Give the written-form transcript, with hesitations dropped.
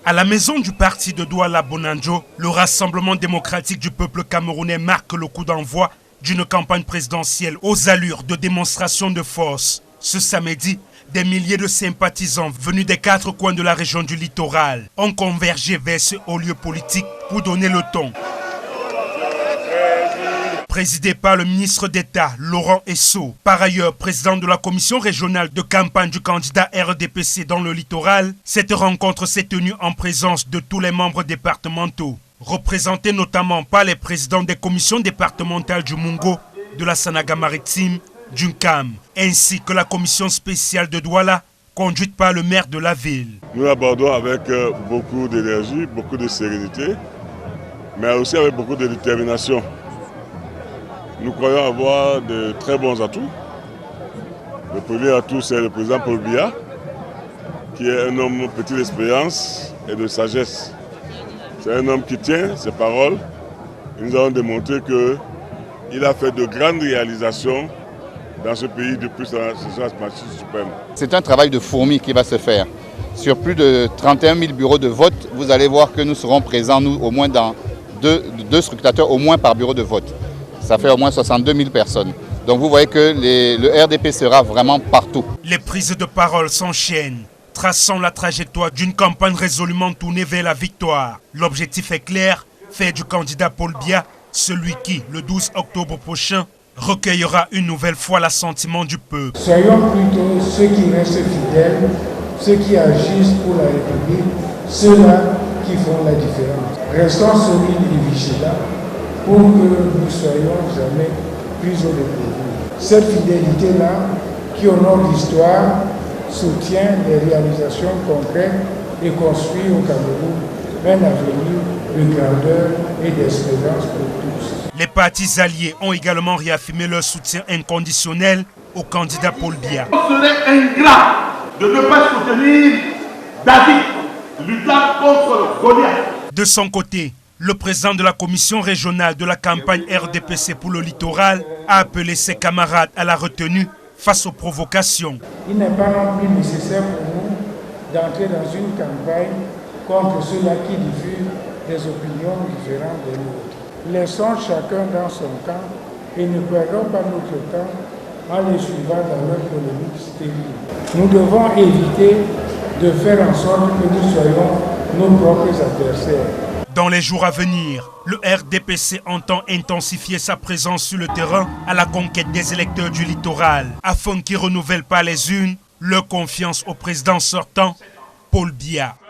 À la maison du parti de Douala Bonanjo, le Rassemblement démocratique du peuple camerounais marque le coup d'envoi d'une campagne présidentielle aux allures de démonstration de force. Ce samedi, des milliers de sympathisants venus des 4 coins de la région du littoral ont convergé vers ce haut lieu politique pour donner le ton. Présidé par le ministre d'État Laurent Esso, par ailleurs président de la commission régionale de campagne du candidat RDPC dans le littoral, cette rencontre s'est tenue en présence de tous les membres départementaux, représentés notamment par les présidents des commissions départementales du Mungo, de la Sanaga maritime, du Nkam, ainsi que la commission spéciale de Douala, conduite par le maire de la ville. Nous l'abordons avec beaucoup d'énergie, beaucoup de sérénité, mais aussi avec beaucoup de détermination. Nous croyons avoir de très bons atouts. Le premier atout, c'est le président Paul Biya, qui est un homme petit d'expérience et de sagesse. C'est un homme qui tient ses paroles. Nous avons démontré qu'il a fait de grandes réalisations dans ce pays depuis sa Majesté suprême. C'est un travail de fourmi qui va se faire. Sur plus de 31 000 bureaux de vote, vous allez voir que nous serons présents, nous, au moins dans deux scrutateurs, au moins par bureau de vote. Ça fait au moins 62 000 personnes. Donc vous voyez que le RDP sera vraiment partout. Les prises de parole s'enchaînent, traçant la trajectoire d'une campagne résolument tournée vers la victoire. L'objectif est clair, faire du candidat Paul Biya celui qui, le 12 octobre prochain, recueillera une nouvelle fois l'assentiment du peuple. Soyons plutôt ceux qui restent fidèles, ceux qui agissent pour la République, ceux-là qui font la différence. Restons solides et vigilants pour que nous ne soyons jamais pris au dépourvu. Cette fidélité-là, qui honore l'histoire, soutient les réalisations concrètes et construit au Cameroun un avenir de grandeur et d'espérance pour tous. Les partis alliés ont également réaffirmé leur soutien inconditionnel au candidat Paul Biya. On serait ingrat de ne pas soutenir David, luttant contre le Goliath. De son côté, le président de la commission régionale de la campagne RDPC pour le littoral a appelé ses camarades à la retenue face aux provocations. Il n'est pas non plus nécessaire pour nous d'entrer dans une campagne contre ceux-là qui diffusent des opinions différentes des nôtres. Laissons chacun dans son camp et ne perdons pas notre temps en les suivant dans leur polémique stérile. Nous devons éviter de faire en sorte que nous soyons nos propres adversaires. Dans les jours à venir, le RDPC entend intensifier sa présence sur le terrain à la conquête des électeurs du littoral, afin qu'ils renouvellent par les urnes leur confiance au président sortant, Paul Biya.